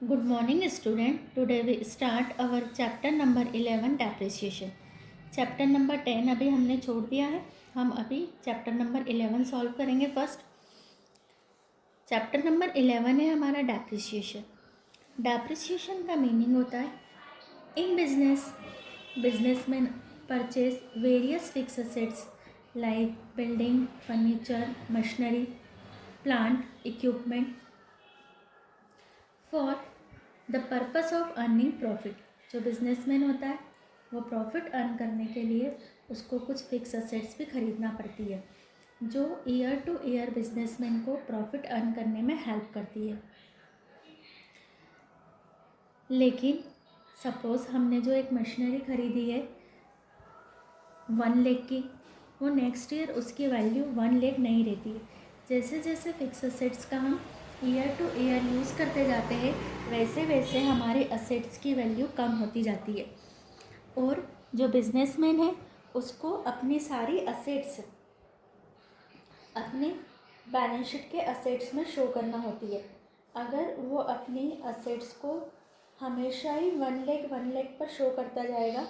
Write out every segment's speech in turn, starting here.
Good morning student. Today we start our chapter number 11 depreciation. Chapter number 10 अभी हमने छोड़ दिया है. हम अभी चैप्टर नंबर 11 सॉल्व करेंगे. फर्स्ट चैप्टर नंबर 11 है हमारा डेप्रिसिएशन. डेप्रिसिएशन का मीनिंग होता है in businessman purchase various fix assets like building, furniture, machinery, plant, equipment for the purpose of earning profit. जो बिजनेसमैन होता है वो प्रॉफिट अर्न करने के लिए उसको कुछ फिक्स असेट्स भी खरीदना पड़ती है जो ईयर टू ईयर बिजनेसमैन को प्रॉफिट अर्न करने में हेल्प करती है. लेकिन सपोज़ हमने जो एक मशीनरी खरीदी है 1 लाख की, वो नेक्स्ट ईयर उसकी वैल्यू 1 लाख नहीं रहती है. जैसे जैसे फिक्स असेट्स का हम ईयर टू ईयर यूज़ करते जाते हैं वैसे वैसे हमारे असेट्स की वैल्यू कम होती जाती है. और जो बिजनेसमैन है उसको अपनी सारी असेट्स अपने बैलेंस शीट के असेट्स में शो करना होती है. अगर वो अपनी असेट्स को हमेशा ही 1 लाख पर शो करता जाएगा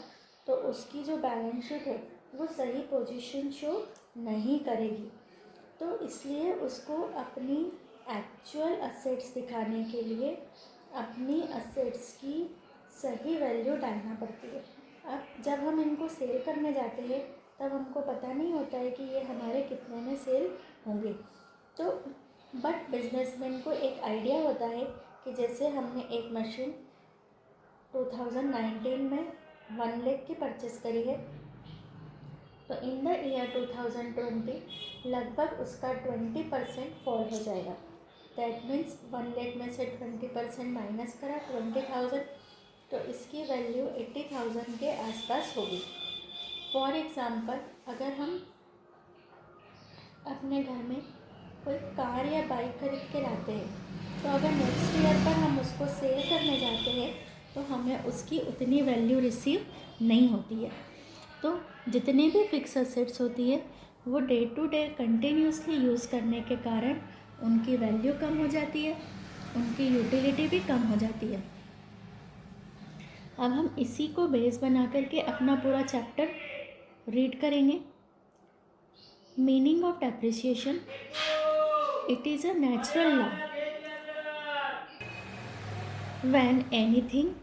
तो उसकी जो बैलेंस शीट है वो सही पोजीशन शो नहीं करेगी. तो इसलिए उसको अपनी एक्चुअल असेट्स दिखाने के लिए अपनी असेट्स की सही वैल्यू डालना पड़ती है. अब जब हम इनको सेल करने जाते हैं तब हमको पता नहीं होता है कि ये हमारे कितने में सेल होंगे. तो बट बिजनेसमैन को एक आइडिया होता है कि जैसे हमने एक मशीन 2019 में 1 लाख की परचेस करी है तो इन द ईयर 2020 लगभग उसका 20% फॉल हो जाएगा. दैट मीन्स 1 लाख में से 20% माइनस करा 20,000 तो इसकी वैल्यू 80,000 के आसपास होगी. फॉर एग्ज़ाम्पल अगर हम अपने घर में कोई कार या बाइक खरीद के लाते हैं तो अगर नेक्स्ट ईयर पर हम उसको सेल करने जाते हैं तो हमें उसकी उतनी वैल्यू रिसीव नहीं होती है. तो जितनी भी फिक्स असेट्स होती है वो day to day continuously use करने के कारण उनकी वैल्यू कम हो जाती है, उनकी यूटिलिटी भी कम हो जाती है. अब हम इसी को बेस बना करके अपना पूरा चैप्टर रीड करेंगे. Meaning of depreciation. It is a natural law when anything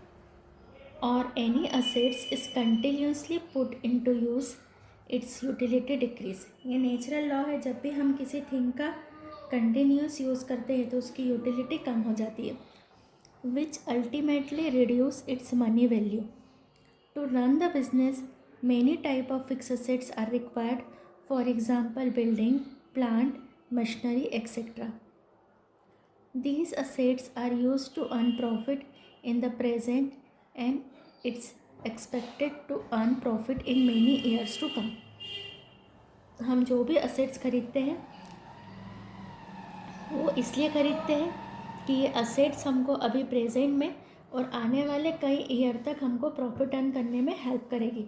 or any assets is continuously put into use its utility decrease. ये नेचुरल लॉ है. जब भी हम किसी थिंग का कंटिन्यूस यूज़ करते हैं तो उसकी यूटिलिटी कम हो जाती है. Which ultimately reduce its money value. To run the business many type of fix assets are required. For example building, plant, machinery etcetera. These assets are used to earn profit in the present and it's expected to earn profit in many years to come. हम जो भी assets खरीदते हैं वो इसलिए खरीदते हैं कि ये असेट्स हमको अभी प्रेजेंट में और आने वाले कई ईयर तक हमको प्रॉफिट अर्न करने में हेल्प करेगी.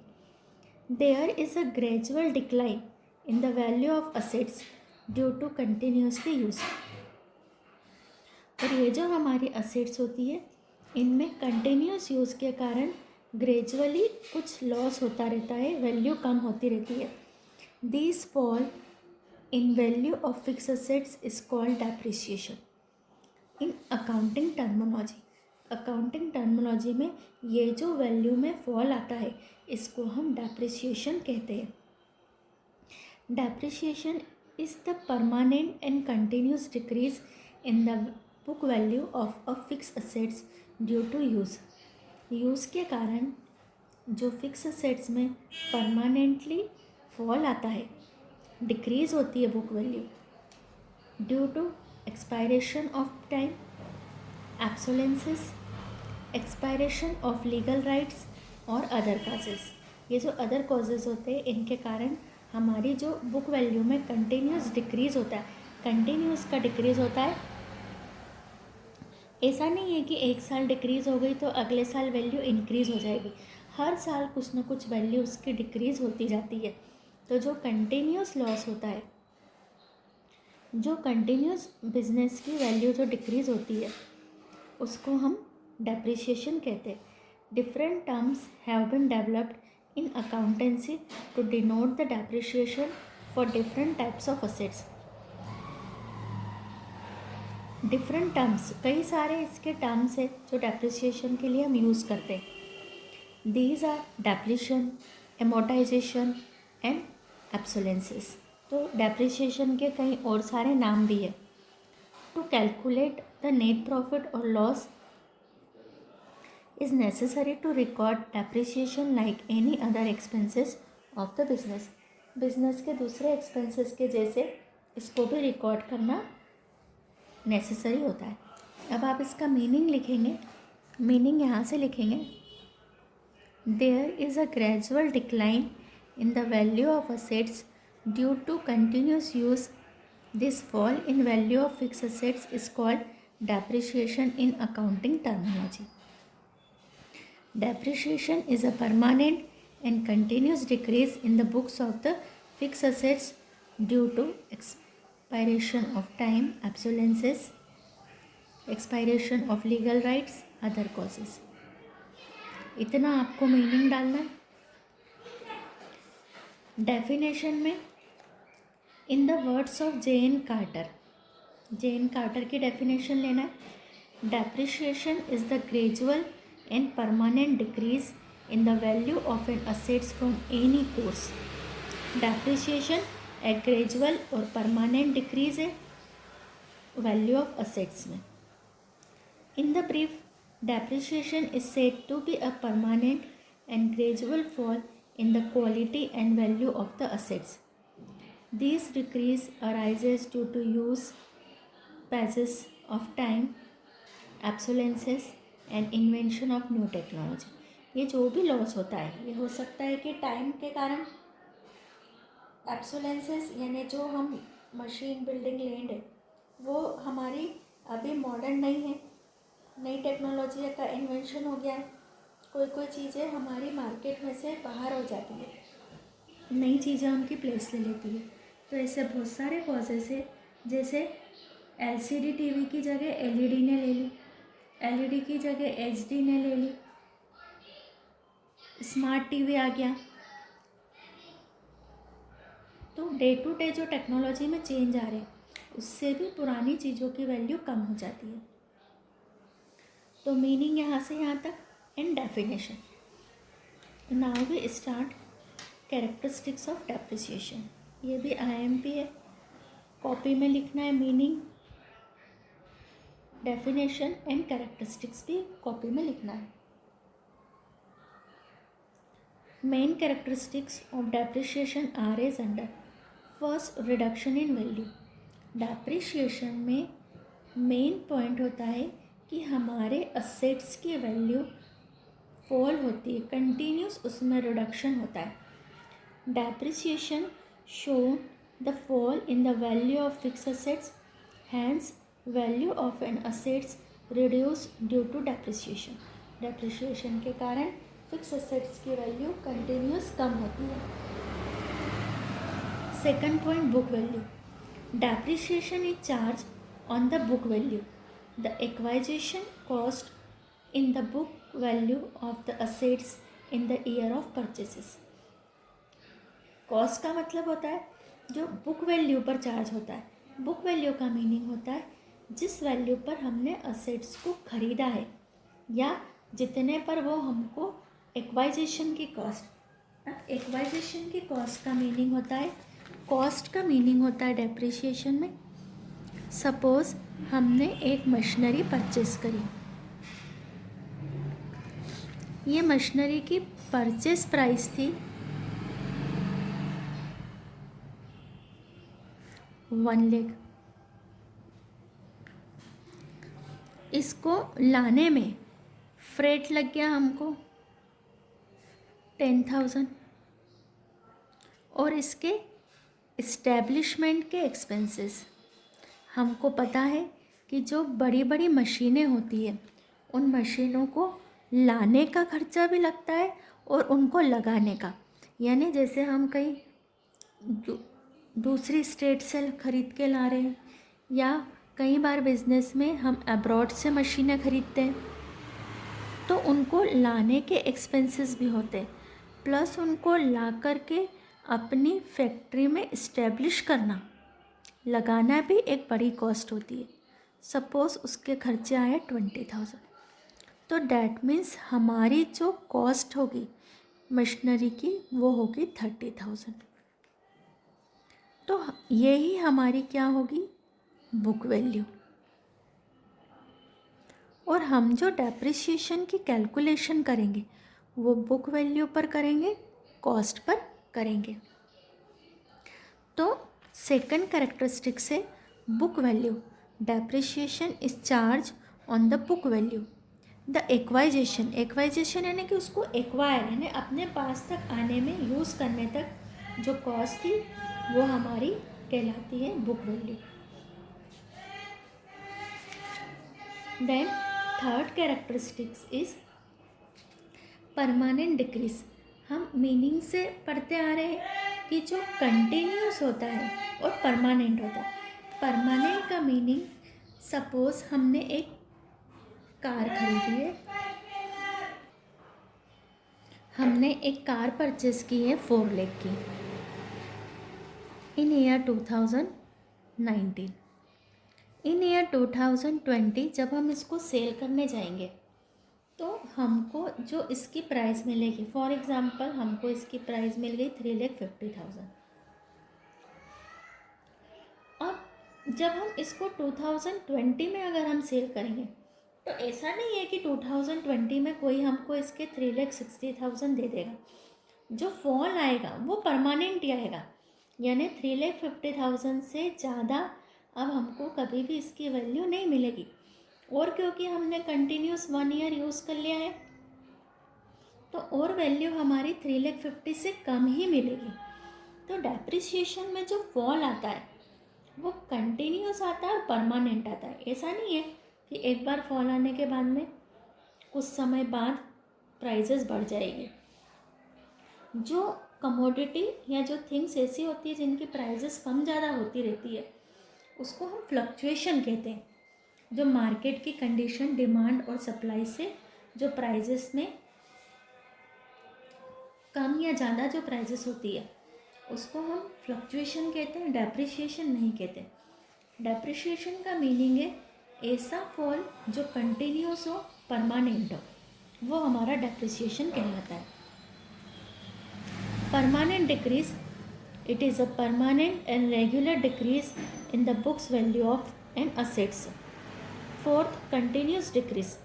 There is a gradual decline in the value of assets due to continuously use. और ये जो हमारी असेट्स होती है इनमें कंटिन्यूस यूज़ के कारण ग्रेजुअली कुछ लॉस होता रहता है, वैल्यू कम होती रहती है. This fall in value of fix assets is called depreciation. In accounting terminology में ये जो वैल्यू में फॉल आता है इसको हम डेप्रिसिएशन कहते हैं. Depreciation is the permanent and continuous decrease in the book value of a fix assets due to use के कारण जो फिक्स असेट्स में परमानेंटली फॉल आता है, डिक्रीज़ होती है book value due to expiration of time, obsolescence, expiration of legal rights और other causes. ये जो अदर कॉजेज़ होते हैं इनके कारण हमारी जो बुक वैल्यू में कंटिन्यूस डिक्रीज़ होता है, कंटिन्यूस का डिक्रीज़ होता है. ऐसा नहीं है कि एक साल डिक्रीज़ हो गई तो अगले साल वैल्यू इंक्रीज़ हो जाएगी. हर साल कुछ ना कुछ वैल्यू उसकी डिक्रीज़ होती जाती है. तो जो कंटिन्यूस लॉस होता है, जो कंटिन्यूस बिजनेस की वैल्यू जो डिक्रीज़ होती है उसको हम डेप्रिसिएशन कहते हैं। Different terms have been developed in accountancy to denote the depreciation for different types of assets. Different terms, कई सारे इसके टर्म्स हैं जो डेप्रिसिएशन के लिए हम यूज़ करते हैं। These are depreciation, amortization and obsolescence. तो डेप्रिसिएशन के कई और सारे नाम भी है। To calculate the net profit और loss is necessary to record depreciation like any other expenses of the business. Business के दूसरे एक्सपेंसेस के जैसे इसको भी रिकॉर्ड करना नेसेसरी होता है। अब आप इसका मीनिंग लिखेंगे। मीनिंग यहाँ से लिखेंगे, there is a gradual decline in the value of assets due to continuous use. This fall in value of fix assets is called depreciation in accounting terminology. Depreciation is a permanent and continuous decrease in the books of the fixed assets due to expiration of time, obsolescence, expiration of legal rights, other causes. इतना आपको meaning डालना है। Definition में in the words of J N. Carter, J N. Carter की definition लेना है। Depreciation is the gradual and permanent decrease in the value of an assets from any course. Depreciation एक gradual और permanent decrease है value of assets में। In the brief, depreciation is said to be a permanent and gradual fall in the quality and value of the assets. This decrease arises due to use, passage of time, obsolescence and invention of new technology. ये जो भी loss होता है ये हो सकता है कि टाइम के कारण, एब्सोलेंसेस यानी जो हम मशीन, बिल्डिंग, लैंड है वो हमारी अभी मॉडर्न नहीं है, नई टेक्नोलॉजी का इन्वेंशन हो गया है, कोई चीज़ें हमारी मार्केट में से बाहर हो जाती है, नई चीज़ें उनकी प्लेस ले लेती है। तो ऐसे बहुत सारे कॉजेस है, जैसे एलसीडी टीवी की जगह एलईडी ने ले ली, एलईडी की जगह एचडी ने ले ली, स्मार्ट टीवी आ गया। तो डे टू डे जो टेक्नोलॉजी में चेंज आ रहे हैं उससे भी पुरानी चीज़ों की वैल्यू कम हो जाती है। तो मीनिंग यहाँ से यहाँ तक end definition. Now we start characteristics of depreciation. ये भी आईएमपी है, कॉपी में लिखना है। मीनिंग, डेफिनेशन एंड कैरेक्टरिस्टिक्स भी कॉपी में लिखना है। Main characteristics of depreciation are as under. First, reduction in value. Depreciation में मेन पॉइंट होता है कि हमारे असेट्स की वैल्यू फॉल होती है, कंटिन्यूस उसमें रिडक्शन होता है। Depreciation show the fall in the value of fix assets, hence value of an assets reduce due to depreciation. Depreciation के कारण फिक्स असेट्स की वैल्यू कंटिन्यूस कम होती है। Second point, book value. Depreciation is charge on the book value, the acquisition cost in the book value of the assets in the year of purchases. Cost का मतलब होता है जो book value पर charge होता है। बुक वैल्यू का meaning होता है जिस वैल्यू पर हमने असेट्स को ख़रीदा है या जितने पर वो हमको एक्वाइजेशन की कॉस्ट। अब एक्वाइजेशन की कॉस्ट का मीनिंग होता है, कॉस्ट का मीनिंग होता है डेप्रिसिएशन में। सपोज़ हमने एक मशीनरी परचेस करी, ये मशीनरी की परचेस प्राइस थी 1 लाख। इसको लाने में फ्रेट लग गया हमको 10,000 और इसके इस्टेब्लिशमेंट के एक्सपेंसेस। हमको पता है कि जो बड़ी बड़ी मशीनें होती है उन मशीनों को लाने का खर्चा भी लगता है और उनको लगाने का, यानी जैसे हम कहीं दूसरी स्टेट से ख़रीद के ला रहे हैं या कई बार बिज़नेस में हम अब्रॉड से मशीनें ख़रीदते हैं तो उनको लाने के एक्सपेंसेस भी होते हैं, प्लस उनको ला करके अपनी फैक्ट्री में इस्टेब्लिश करना, लगाना भी एक बड़ी कॉस्ट होती है। सपोज़ उसके खर्चे आए 20,000, तो डैट मीन्स हमारी जो कॉस्ट होगी मशीनरी की वो होगी 30,000। तो यही हमारी क्या होगी, बुक वैल्यू। और हम जो डेप्रिसिएशन की कैलकुलेशन करेंगे वो बुक वैल्यू पर करेंगे, कॉस्ट पर करेंगे। तो सेकंड कैरेक्टरिस्टिक्स है book value. Depreciation is charge on the book value. The acquisition यानी कि उसको एक्वायर यानी अपने पास तक आने में, यूज़ करने तक जो कॉस्ट थी वो हमारी कहलाती है book value. Then third characteristics is permanent decrease. हम मीनिंग से पढ़ते आ रहे हैं कि जो कंटिन्यूस होता है और परमानेंट होता है। परमानेंट का मीनिंग, सपोज हमने एक कार खरीदी है, हमने एक कार परचेस की है 4 लाख की इन ईयर 2019। इन ईयर 2020 जब हम इसको सेल करने जाएंगे तो हमको जो इसकी प्राइस मिलेगी, फॉर एग्ज़ाम्पल हमको इसकी प्राइस मिल गई 3,50,000। अब जब हम इसको 2020 में अगर हम सेल करेंगे तो ऐसा नहीं है कि 2020 में कोई हमको इसके 3,60,000 दे देगा। जो फॉल आएगा वो परमानेंट ही आएगा, यानी 3,50,000 से ज़्यादा अब हमको कभी भी इसकी वैल्यू नहीं मिलेगी। और क्योंकि हमने कंटिन्यूस 1 ईयर यूज़ कर लिया है तो और वैल्यू हमारी 3,50,000 से कम ही मिलेगी। तो डेप्रिसिएशन में जो फॉल आता है वो कंटिन्यूस आता है और परमानेंट आता है। ऐसा नहीं है कि एक बार फॉल आने के बाद में कुछ समय बाद प्राइजेस बढ़ जाएगी। जो कमोडिटी या जो थिंग्स ऐसी होती है जिनकी प्राइजेस कम ज़्यादा होती रहती है उसको हम फ्लक्चुएशन कहते हैं। जो मार्केट की कंडीशन, डिमांड और सप्लाई से जो प्राइजेस में कम या ज़्यादा जो प्राइजेस होती है उसको हम फ्लक्चुएशन कहते हैं, डेप्रिसिएशन नहीं कहते। डेप्रिसिएशन का मीनिंग है ऐसा फॉल जो कंटिन्यूस हो, परमानेंट हो, वो हमारा डेप्रिसिएशन कहलाता है। Permanent decrease, it is a permanent and regular decrease in the books value of an assets. Fourth, continuous decrease,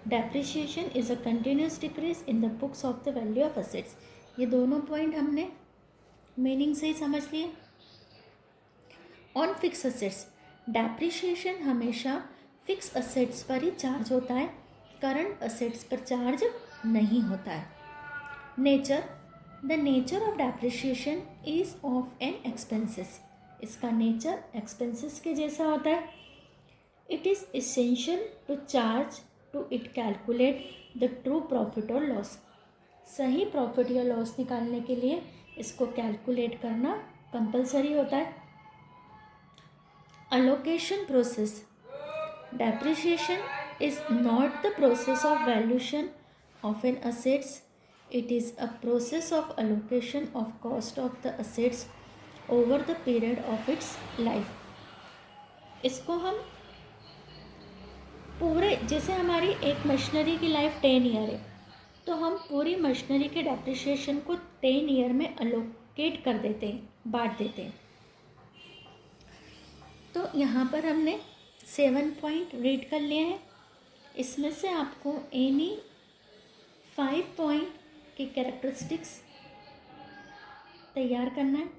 depreciation is a continuous decrease in the books of the value of assets. ये दोनों point हमने meaning से ही समझ लिए। On fix assets, depreciation हमेशा fix assets पर ही चार्ज होता है, करंट असेट्स पर चार्ज नहीं होता है। Nature, the nature of depreciation is of an expenses. इसका नेचर एक्सपेंसेस के जैसा होता है। It is essential to charge to it calculate the true profit और लॉस। सही प्रॉफिट या लॉस निकालने के लिए इसको कैलकुलेट करना कंपलसरी होता है। Allocation process, depreciation is not the process of valuation of an assets, it is a process of allocation of cost of the assets over the period of its life. इसको हम पूरे, जैसे हमारी एक machinery की life 10 year है तो हम पूरी मशीनरी के डेप्रिसिएशन को 10 ईयर में अलोकेट कर देते हैं, बांट देते हैं। तो यहाँ पर हमने 7 पॉइंट रीड कर लिए हैं। इसमें से आपको एनी 5 पॉइंट की कैरेक्टरिस्टिक्स तैयार करना है।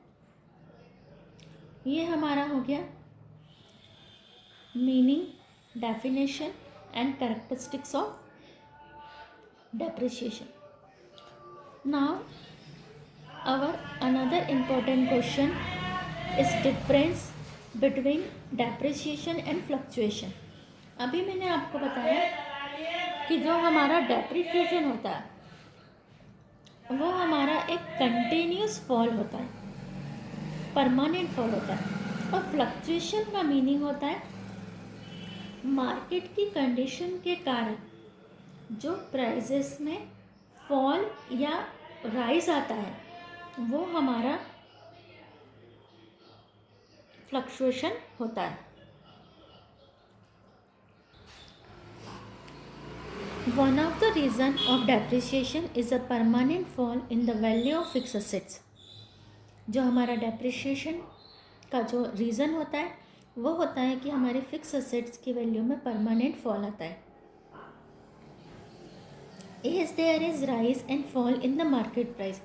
ये हमारा हो गया meaning, definition and characteristics of depreciation. Now our another important question is difference between depreciation and fluctuation. अभी मैंने आपको बताया कि जो हमारा डेप्रिसिएशन होता है वो हमारा एक कंटिन्यूस फॉल होता है, परमानेंट फॉल होता है। और फ्लक्चुएशन का मीनिंग होता है मार्केट की कंडीशन के कारण जो प्राइजेस में फॉल या राइज आता है वो हमारा फ्लक्चुएशन होता है। One of the reason of depreciation is a permanent fall in the value of fix assets. जो हमारा डेप्रिसिएशन का जो रीज़न होता है वो होता है कि हमारे फिक्स असेट्स की वैल्यू में परमानेंट फॉल आता है। As there is rise and fall in the market price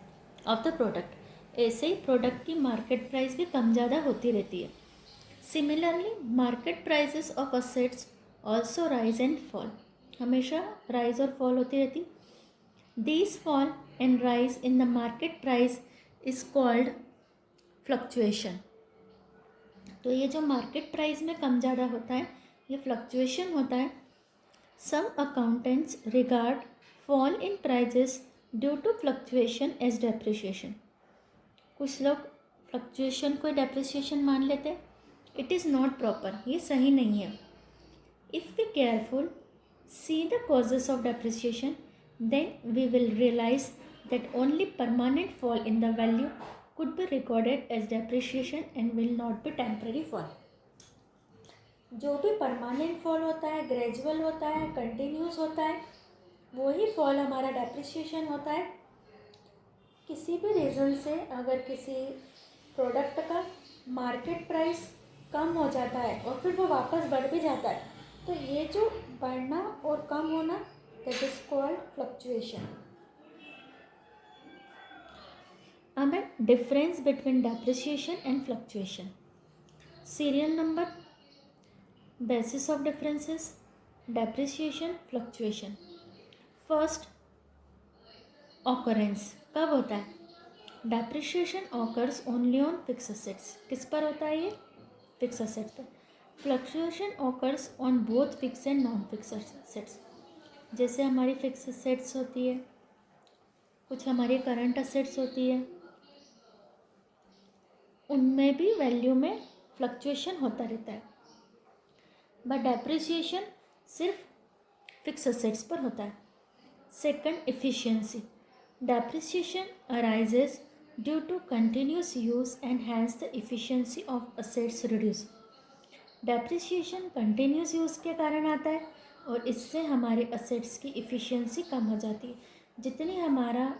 of the product, ऐसे ही प्रोडक्ट की मार्केट प्राइस भी कम ज़्यादा होती रहती है। Similarly market prices of assets also rise and fall, हमेशा राइज और फॉल होती रहती। This fall and rise in the market price is called fluctuation. तो ये जो मार्केट प्राइस में कम ज़्यादा होता है ये फ्लक्चुएशन होता है। Some accountants regard fall in prices due to fluctuation as depreciation. कुछ लोग फ्लक्चुएशन को डेप्रिसिएशन मान लेते हैं। इट इज़ नॉट प्रॉपर, ये सही नहीं है। If we careful see the causes of depreciation then we will realize that only permanent fall in the value could be recorded as depreciation and will not be temporary fall। जो भी permanent fall होता है, gradual होता है, continuous होता है, वही fall हमारा डेप्रिसिएशन होता है। किसी भी रीज़न से अगर किसी प्रोडक्ट का मार्केट प्राइस कम हो जाता है और फिर वो वापस बढ़ भी जाता है, तो ये जो बढ़ना और कम होना दैट इज कॉल्ड फ्लक्चुएशन। अब है difference between depreciation and fluctuation. Serial number, basis of differences, depreciation, fluctuation. First, occurrence कब होता है? Depreciation occurs only on fix assets. किस पर होता है ये? फिक्स असेट्स पर। Fluctuation occurs on both fix and non fix assets. जैसे हमारी फिक्स असेट्स होती है, कुछ हमारी करंट असेट्स होती है, उनमें भी वैल्यू में फ्लक्चुएशन होता रहता है। बट डेप्रिसिएशन सिर्फ फिक्स असेट्स पर होता है। Second, efficiency. Depreciation arises due to continuous use and hence the efficiency of assets reduce. Depreciation continuous use के कारण आता है और इससे हमारे असेट्स की एफिशिएंसी कम हो जाती है। जितनी हमारा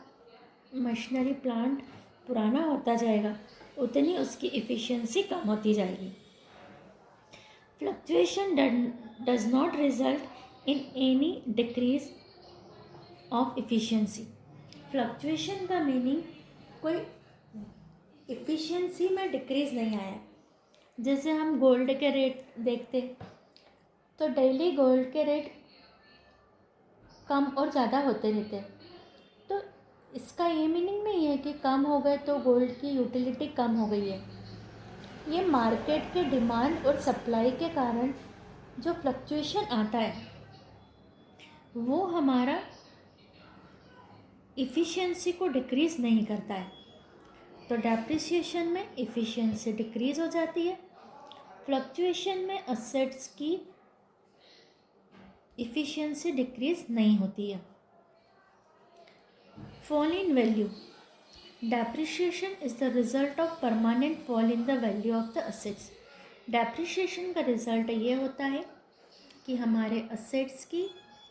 मशीनरी प्लांट पुराना होता जाएगा उतनी उसकी एफिशिएंसी कम होती जाएगी। Fluctuation does not result in any decrease of efficiency. Fluctuation का मीनिंग कोई एफिशिएंसी में डिक्रीज नहीं आया। जैसे हम गोल्ड के रेट देखते तो डेली गोल्ड के रेट कम और ज़्यादा होते रहते हैं, तो इसका ये मीनिंग नहीं है कि कम हो गए तो गोल्ड की यूटिलिटी कम हो गई है। ये मार्केट के डिमांड और सप्लाई के कारण जो फ्लक्चुएशन आता है वो हमारा इफ़िशियंसी को डिक्रीज़ नहीं करता है। तो डेप्रिसिएशन में इफ़िशियंसी डिक्रीज़ हो जाती है, फ्लक्चुएशन में असेट्स की इफ़िशियंसी डिक्रीज़ नहीं होती है। Fall in value. Depreciation is the result of permanent fall in the value of the assets. Depreciation का रिज़ल्ट ये होता है कि हमारे असेट्स की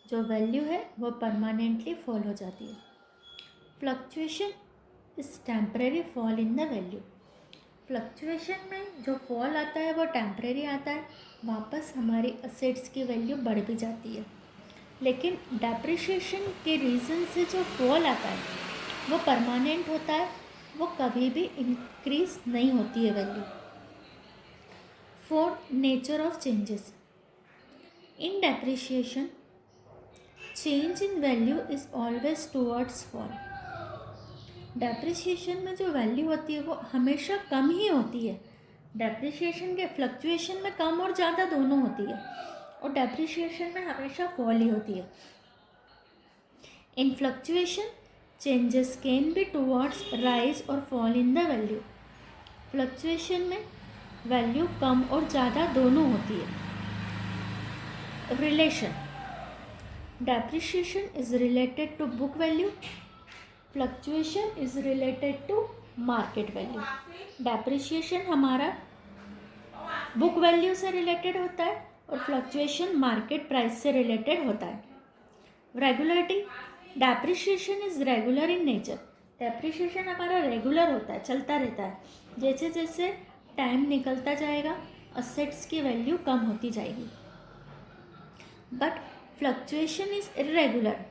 जो वैल्यू है वो परमानेंटली फॉल हो जाती है। Fluctuation is temporary fall in the value. Fluctuation में जो फॉल आता है वो टेम्परेरी आता है, वापस हमारी असेट्स की वैल्यू बढ़ भी जाती है। लेकिन डेप्रिसिएशन के रीज़न से जो फॉल आता है वो परमानेंट होता है, वो कभी भी इंक्रीज नहीं होती है value. Fourth, nature of changes. In depreciation change in value is always towards fall. Depreciation में जो वैल्यू होती है वो हमेशा कम ही होती है। डेप्रिसिएशन के फ्लक्चुएशन में कम और ज़्यादा दोनों होती है और डेप्रिसिएशन में हमेशा फॉल ही होती है। In fluctuation changes can be towards rise और fall in the value. Fluctuation में वैल्यू कम और ज़्यादा दोनों होती है। Relation. depreciation is related to book value, fluctuation is related to market value. depreciation हमारा बुक वैल्यू से रिलेटेड होता है और फ्लक्चुएशन मार्केट प्राइस से रिलेटेड होता है. Regularity, depreciation is regular in nature. Depreciation हमारा रेगुलर होता है, चलता रहता है. जैसे जैसे टाइम निकलता जाएगा असेट्स की वैल्यू कम होती जाएगी. But fluctuation is irregular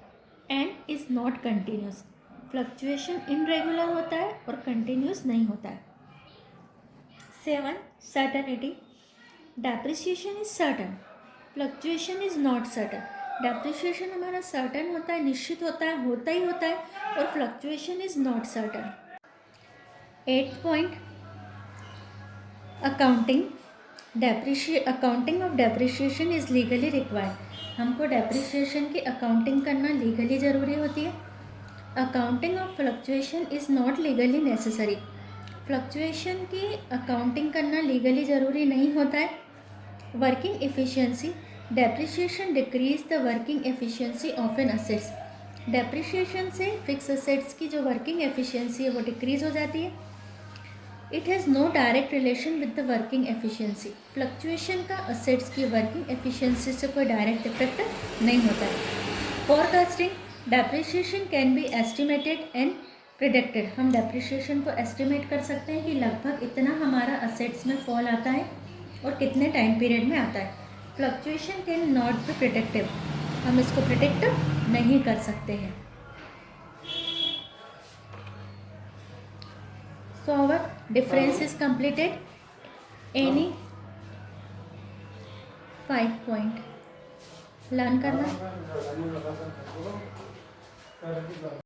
and is not continuous. Fluctuation irregular होता है और कंटिन्यूस नहीं होता है. 7. Certainty. Depreciation is certain, fluctuation is not certain. Depreciation हमारा सर्टन होता है, निश्चित होता ही होता है और fluctuation is not certain. 8th point, accounting. Accounting of depreciation is legally required. हमको डेप्रिसिएशन की अकाउंटिंग करना लीगली ज़रूरी होती है. Accounting of fluctuation is not legally necessary. Fluctuation की अकाउंटिंग करना लीगली ज़रूरी नहीं होता है. Working efficiency. Depreciation decrease the working efficiency of an assets. Depreciation से फिक्स असेट्स की जो वर्किंग एफिशिएंसी है वो डिक्रीज हो जाती है. It has no direct relation with the working efficiency. Fluctuation का असेट्स की वर्किंग एफिशिएंसी से कोई डायरेक्ट इफेक्ट नहीं होता है. Forecasting. Depreciation can be estimated and predicted. हम डेप्रिसिएशन को एस्टिमेट कर सकते हैं कि लगभग इतना हमारा असेट्स में फॉल आता है और कितने टाइम पीरियड में आता है. Fluctuation can not be predictive. हम इसको प्रिडिक्ट नहीं कर सकते हैं. So our difference is completed. Any 5 point learn करना.